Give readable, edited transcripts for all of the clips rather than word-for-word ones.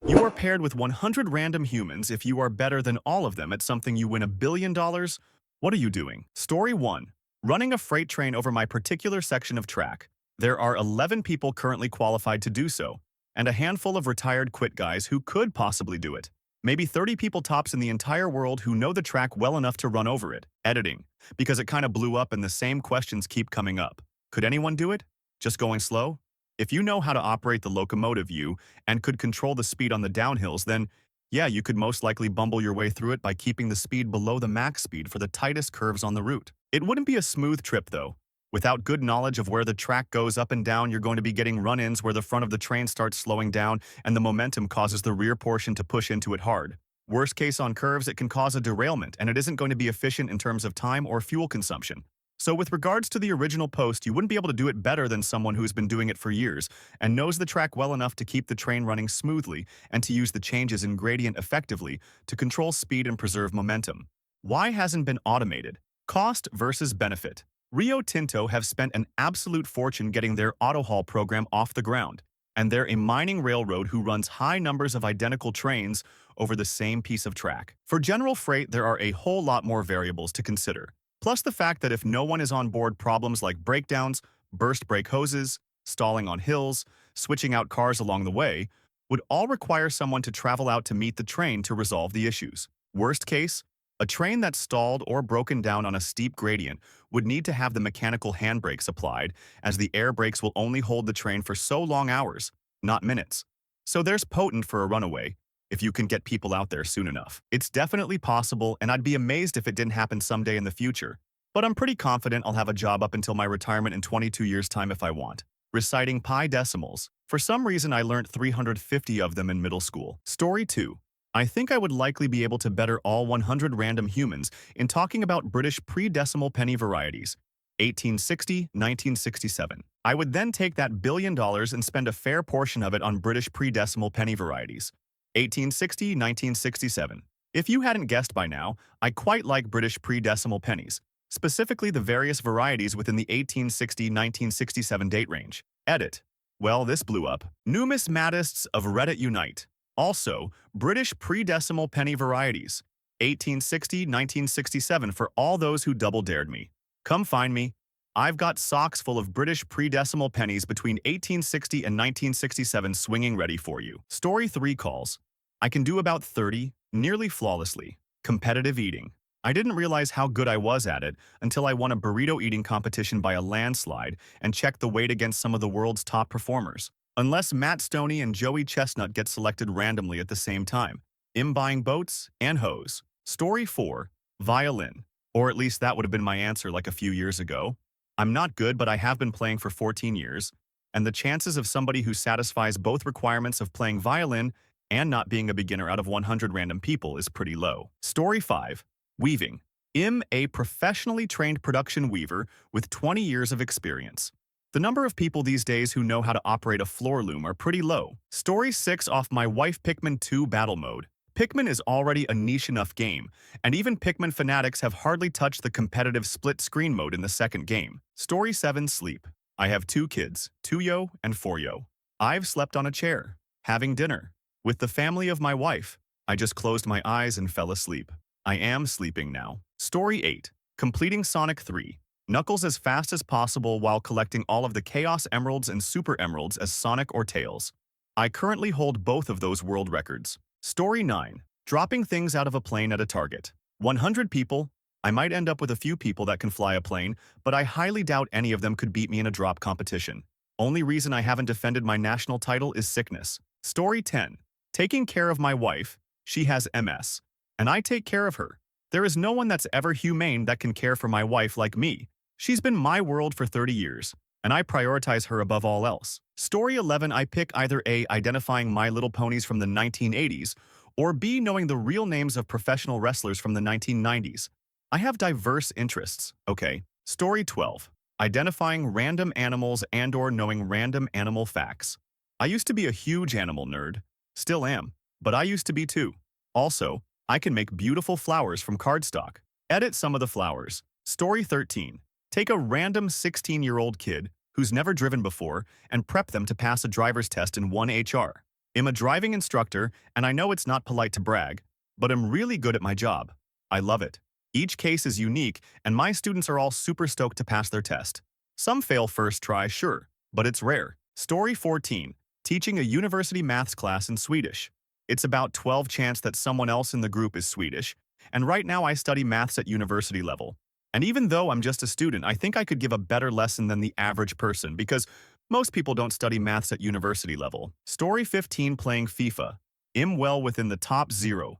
You are paired with 100 random humans. If you are better than all of them at something, you win $1 billion. What are you doing? Story 1. Running a freight train over my particular section of track. There are 11 people currently qualified to do so, and a handful of retired quit guys who could possibly do it. Maybe 30 people tops in the entire world who know the track well enough to run over it. Editing. Because it kind of blew up and the same questions keep coming up. Could anyone do it? Just going slow? If you know how to operate the locomotive you and could control the speed on the downhills, then yeah, you could most likely bumble your way through it by keeping the speed below the max speed for the tightest curves on the route. It wouldn't be a smooth trip though. Without good knowledge of where the track goes up and down, you're going to be getting run-ins where the front of the train starts slowing down and the momentum causes the rear portion to push into it hard. Worst case on curves, it can cause a derailment, and it isn't going to be efficient in terms of time or fuel consumption. So with regards to the original post, you wouldn't be able to do it better than someone who's been doing it for years and knows the track well enough to keep the train running smoothly and to use the changes in gradient effectively to control speed and preserve momentum. Why hasn't been automated? Cost versus benefit. Rio Tinto have spent an absolute fortune getting their auto-haul program off the ground, and they're a mining railroad who runs high numbers of identical trains over the same piece of track. For general freight, there are a whole lot more variables to consider. Plus the fact that if no one is on board, problems like breakdowns, burst brake hoses, stalling on hills, switching out cars along the way, would all require someone to travel out to meet the train to resolve the issues. Worst case, a train that's stalled or broken down on a steep gradient would need to have the mechanical handbrakes applied, as the air brakes will only hold the train for so long hours, not minutes. So there's potent for a runaway, if you can get people out there soon enough. It's definitely possible, and I'd be amazed if it didn't happen someday in the future. But I'm pretty confident I'll have a job up until my retirement in 22 years' time if I want. Reciting pi decimals. For some reason, I learned 350 of them in middle school. Story 2. I think I would likely be able to better all 100 random humans in talking about British pre-decimal penny varieties, 1860, 1967. I would then take that $1 billion and spend a fair portion of it on British pre-decimal penny varieties, 1860, 1967. If you hadn't guessed by now, I quite like British pre-decimal pennies, specifically the various varieties within the 1860-1967 date range. Edit. Well, this blew up. Numismatists of Reddit unite. Also, British pre-decimal penny varieties, 1860-1967 for all those who double-dared me. Come find me. I've got socks full of British pre-decimal pennies between 1860 and 1967 swinging ready for you. Story 3 calls. I can do about 30, nearly flawlessly. Competitive eating. I didn't realize how good I was at it until I won a burrito eating competition by a landslide and checked the weight against some of the world's top performers. Unless Matt Stoney and Joey Chestnut get selected randomly at the same time. Buying boats and hoes. Story 4. Violin. Or at least that would have been my answer like a few years ago. I'm not good, but I have been playing for 14 years, and the chances of somebody who satisfies both requirements of playing violin and not being a beginner out of 100 random people is pretty low. Story 5. Weaving. I'm a professionally trained production weaver with 20 years of experience. The number of people these days who know how to operate a floor loom are pretty low. Story 6 off my wife Pikmin 2 battle mode. Pikmin is already a niche enough game, and even Pikmin fanatics have hardly touched the competitive split screen mode in the second game. Story 7 Sleep. I have 2 kids, 2-yo and 4-yo. I've slept on a chair, having dinner, with the family of my wife. I just closed my eyes and fell asleep. I am sleeping now. Story 8. Completing Sonic 3. Knuckles as fast as possible while collecting all of the Chaos Emeralds and Super Emeralds as Sonic or Tails. I currently hold both of those world records. Story 9. Dropping things out of a plane at a target. 100 people. I might end up with a few people that can fly a plane, but I highly doubt any of them could beat me in a drop competition. Only reason I haven't defended my national title is sickness. Story 10. Taking care of my wife. She has MS, and I take care of her. There is no one that's ever humane that can care for my wife like me. She's been my world for 30 years, and I prioritize her above all else. Story 11. I pick either A, identifying My Little Ponies from the 1980s, or B, knowing the real names of professional wrestlers from the 1990s. I have diverse interests, okay? Story 12. Identifying random animals and/or knowing random animal facts. I used to be a huge animal nerd. Still am, but I used to be too. Also, I can make beautiful flowers from cardstock. Edit some of the flowers. Story 13. Take a random 16-year-old kid who's never driven before and prep them to pass a driver's test in 1HR. I'm a driving instructor, and I know it's not polite to brag, but I'm really good at my job. I love it. Each case is unique, and my students are all super stoked to pass their test. Some fail first try, sure, but it's rare. Story 14. Teaching a university maths class in Swedish. It's about 12 chance that someone else in the group is Swedish, and right now I study maths at university level. And even though I'm just a student, I think I could give a better lesson than the average person because most people don't study maths at university level. Story 15. Playing FIFA. I'm well within the top 0.1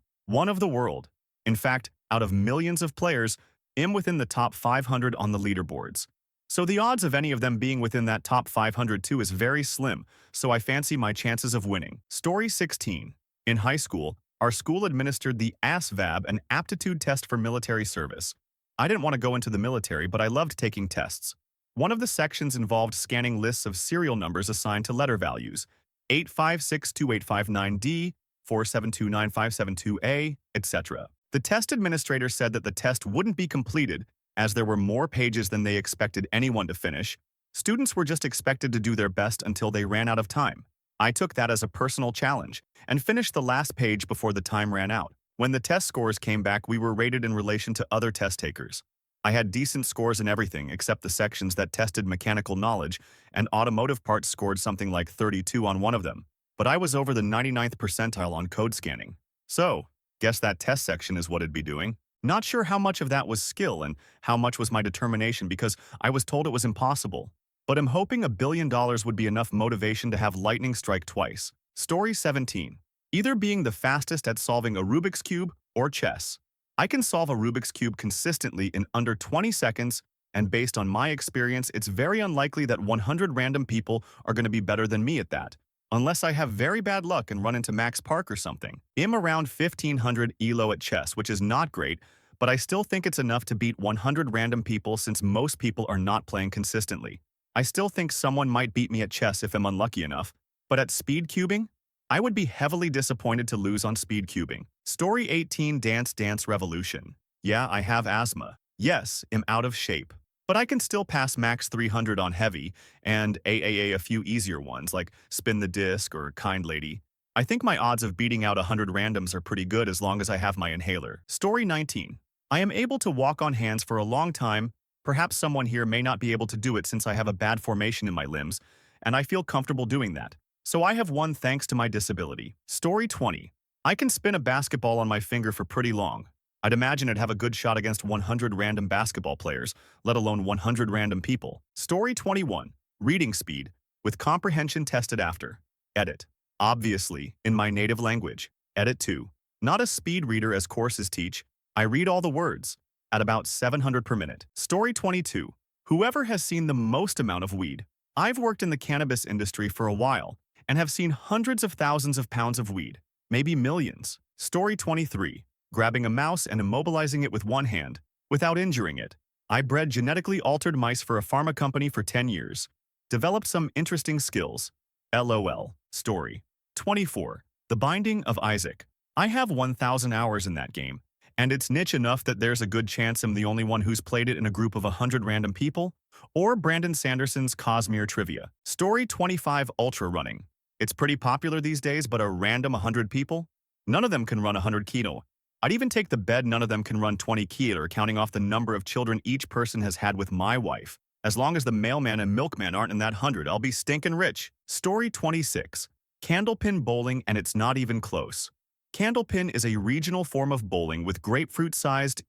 of the world. In fact, out of millions of players, I'm within the top 500 on the leaderboards. So the odds of any of them being within that top 500 too is very slim, so I fancy my chances of winning. Story 16. In high school, our school administered the ASVAB, an aptitude test for military service. I didn't want to go into the military, but I loved taking tests. One of the sections involved scanning lists of serial numbers assigned to letter values, 8562859D, 4729572A, etc. The test administrator said that the test wouldn't be completed as there were more pages than they expected anyone to finish. Students were just expected to do their best until they ran out of time. I took that as a personal challenge and finished the last page before the time ran out. When the test scores came back, we were rated in relation to other test takers. I had decent scores in everything except the sections that tested mechanical knowledge, and automotive parts scored something like 32 on one of them. But I was over the 99th percentile on code scanning. So, guess that test section is what it'd be doing. Not sure how much of that was skill and how much was my determination because I was told it was impossible. But I'm hoping $1 billion would be enough motivation to have lightning strike twice. Story 17. Either being the fastest at solving a Rubik's Cube or chess. I can solve a Rubik's Cube consistently in under 20 seconds, and based on my experience, it's very unlikely that 100 random people are going to be better than me at that. Unless I have very bad luck and run into Max Park or something. I'm around 1500 ELO at chess, which is not great, but I still think it's enough to beat 100 random people since most people are not playing consistently. I still think someone might beat me at chess if I'm unlucky enough, but at speed cubing, I would be heavily disappointed to lose on speed cubing. Story 18. Dance Dance Revolution. Yeah, I have asthma. Yes, I'm out of shape. But I can still pass max 300 on heavy, and a few easier ones like Spin the Disc or Kind Lady. I think my odds of beating out 100 randoms are pretty good as long as I have my inhaler. Story 19. I am able to walk on hands for a long time. Perhaps someone here may not be able to do it since I have a bad formation in my limbs, and I feel comfortable doing that. So I have won thanks to my disability. Story 20. I can spin a basketball on my finger for pretty long. I'd imagine I'd have a good shot against 100 random basketball players, let alone 100 random people. Story 21. Reading speed, with comprehension tested after. Edit. Obviously, in my native language. Edit 2. Not a speed reader as courses teach. I read all the words, at about 700 per minute. Story 22. Whoever has seen the most amount of weed. I've worked in the cannabis industry for a while, and have seen hundreds of thousands of pounds of weed, maybe millions. Story 23. Grabbing a mouse and immobilizing it with one hand, without injuring it. I bred genetically altered mice for a pharma company for 10 years. Developed some interesting skills. LOL. Story 24. The Binding of Isaac. I have 1,000 hours in that game, and it's niche enough that there's a good chance I'm the only one who's played it in a group of 100 random people, or Brandon Sanderson's Cosmere Trivia. Story 25. Ultra running. It's pretty popular these days, but a random 100 people? None of them can run 100 kilo. I'd even take the bet none of them can run 20 kilo, counting off the number of children each person has had with my wife. As long as the mailman and milkman aren't in that 100, I'll be stinking rich. Story 26. Candlepin bowling, and it's not even close. Candlepin is a regional form of bowling with grapefruit-sized,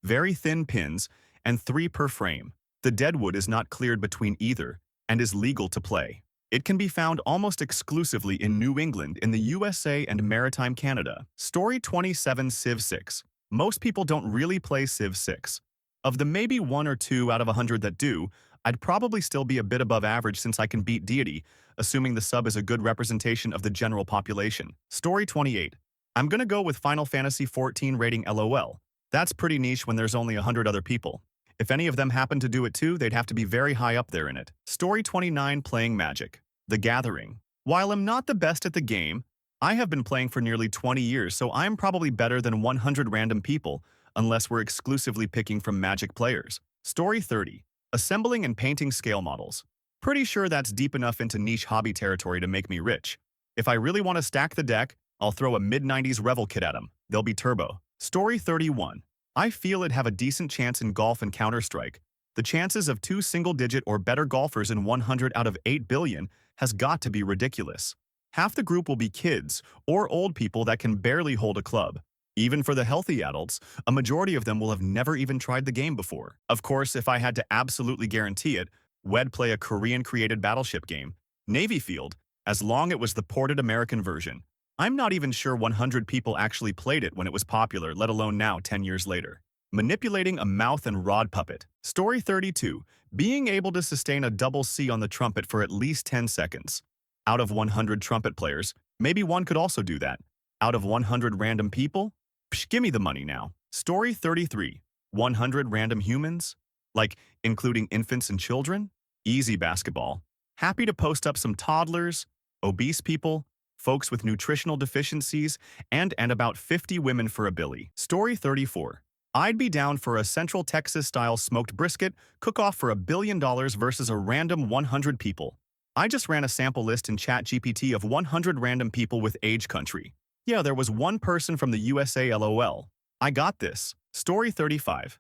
very thin pins, and 3 per frame. The deadwood is not cleared between either, and is legal to play. It can be found almost exclusively in New England in the USA and maritime Canada. Story 27. Civ 6. Most people don't really play Civ 6. Of the maybe 1 or 2 out of 100 that do, I'd probably still be a bit above average since I can beat Deity, assuming the sub is a good representation of the general population. Story 28. I'm gonna go with Final Fantasy XIV rating LOL. That's pretty niche when there's only 100 other people. If any of them happen to do it too, they'd have to be very high up there in it. Story 29. Playing Magic. The Gathering. While I'm not the best at the game, I have been playing for nearly 20 years, so I'm probably better than 100 random people, unless we're exclusively picking from Magic players. Story 30. Assembling and painting scale models. Pretty sure that's deep enough into niche hobby territory to make me rich. If I really want to stack the deck, I'll throw a mid-90s Revel kit at them. They'll be turbo. Story 31. I feel it'd have a decent chance in golf and Counter-Strike. The chances of 2 single-digit or better golfers in 100 out of 8 billion has got to be ridiculous. Half the group will be kids or old people that can barely hold a club. Even for the healthy adults, a majority of them will have never even tried the game before. Of course, if I had to absolutely guarantee it, we'd play a Korean-created battleship game, Navy Field, as long it was the ported American version. I'm not even sure 100 people actually played it when it was popular, let alone now 10 years later. Manipulating a mouth and rod puppet. Story 32. Being able to sustain a double C on the trumpet for at least 10 seconds. Out of 100 trumpet players, maybe one could also do that. Out of 100 random people? Psh, gimme the money now. Story 33. 100 random humans? Like, including infants and children? Easy basketball. Happy to post up some toddlers, obese people, folks with nutritional deficiencies, and about 50 women for a billy. Story 34. I'd be down for a Central Texas-style smoked brisket cook-off for $1 billion versus a random 100 people. I just ran a sample list in ChatGPT of 100 random people with age country. Yeah, there was one person from the USA, lol. I got this. Story 35.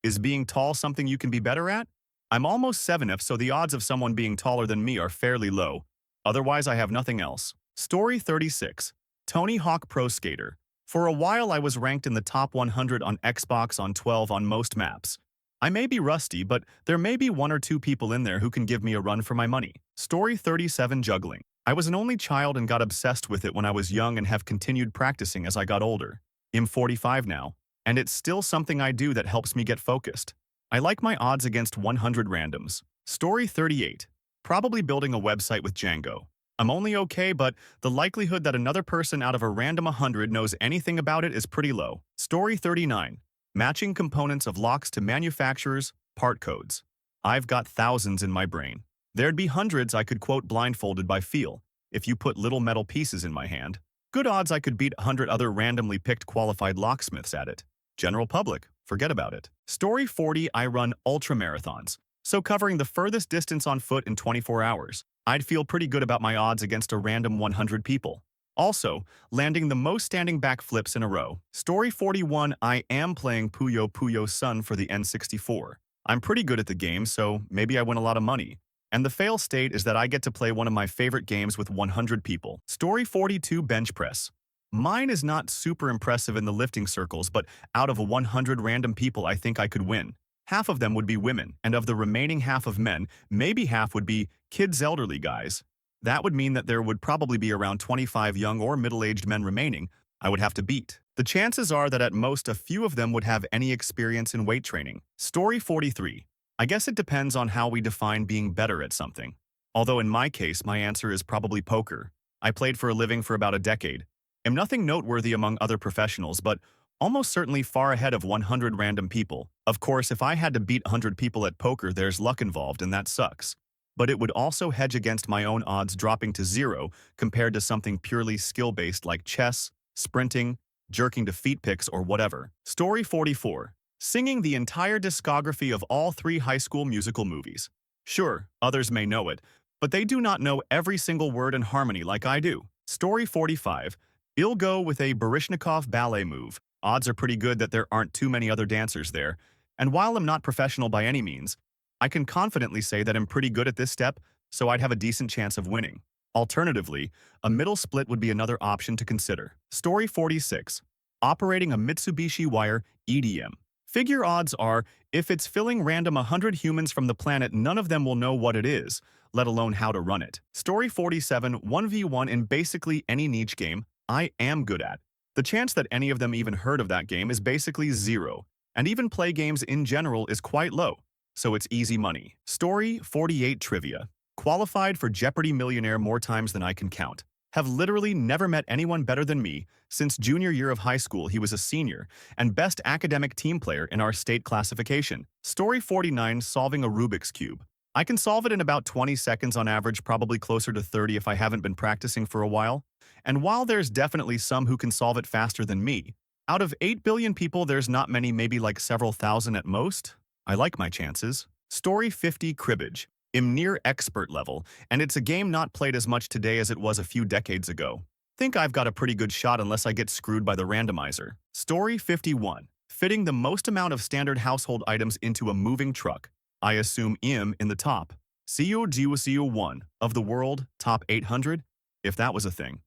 Is being tall something you can be better at? I'm almost 7F, so the odds of someone being taller than me are fairly low. Otherwise, I have nothing else. Story 36. Tony Hawk Pro Skater. For a while, I was ranked in the top 100 on Xbox on 12 on most maps. I may be rusty, but there may be 1 or 2 people in there who can give me a run for my money. Story 37. Juggling. I was an only child and got obsessed with it when I was young and have continued practicing as I got older. I'm 45 now, and it's still something I do that helps me get focused. I like my odds against 100 randoms. Story 38. Probably building a website with Django. I'm only okay, but the likelihood that another person out of a random 100 knows anything about it is pretty low. Story 39. Matching components of locks to manufacturers, part codes. I've got thousands in my brain. There'd be hundreds I could quote blindfolded by feel if you put little metal pieces in my hand. Good odds I could beat 100 other randomly picked qualified locksmiths at it. General public, forget about it. Story 40. I run ultramarathons, so covering the furthest distance on foot in 24 hours. I'd feel pretty good about my odds against a random 100 people. Also, landing the most standing backflips in a row. Story 41. I am playing Puyo Puyo Sun for the N64. I'm pretty good at the game, so maybe I win a lot of money. And the fail state is that I get to play one of my favorite games with 100 people. Story 42. Bench press. Mine is not super impressive in the lifting circles, but out of 100 random people, I think I could win. Half of them would be women, and of the remaining half of men, maybe half would be kids, elderly guys. That would mean that there would probably be around 25 young or middle-aged men remaining I would have to beat. The chances are that at most a few of them would have any experience in weight training. Story 43. I guess it depends on how we define being better at something. Although in my case, my answer is probably poker. I played for a living for about a decade. Am nothing noteworthy among other professionals, but almost certainly far ahead of 100 random people. Of course, if I had to beat 100 people at poker, there's luck involved, and that sucks. But it would also hedge against my own odds dropping to 0 compared to something purely skill-based like chess, sprinting, jerking to feet picks, or whatever. Story 44. Singing the entire discography of all 3 High School Musical movies. Sure, others may know it, but they do not know every single word in harmony like I do. Story 45. I'll go with a Baryshnikov ballet move. Odds are pretty good that there aren't too many other dancers there, and while I'm not professional by any means, I can confidently say that I'm pretty good at this step, so I'd have a decent chance of winning. Alternatively, a middle split would be another option to consider. Story 46. Operating a Mitsubishi Wire EDM. Figure odds are, if it's filling random 100 humans from the planet, none of them will know what it is, let alone how to run it. Story 47. 1v1 in basically any niche game I am good at. The chance that any of them even heard of that game is basically 0, and even play games in general is quite low, so it's easy money. Story 48. Trivia. Qualified for Jeopardy Millionaire more times than I can count. Have literally never met anyone better than me. Since junior year of high school, he was a senior and best academic team player in our state classification. Story 49. Solving a Rubik's Cube. I can solve it in about 20 seconds on average, probably closer to 30 if I haven't been practicing for a while. And while there's definitely some who can solve it faster than me, out of 8 billion people, there's not many, maybe like several thousand at most. I like my chances. Story 50. Cribbage. am near expert level, and it's a game not played as much today as it was a few decades ago. Think I've got a pretty good shot unless I get screwed by the randomizer. Story 51. Fitting the most amount of standard household items into a moving truck. I assume im in the top. CEO 1 of the world, top 800, if that was a thing.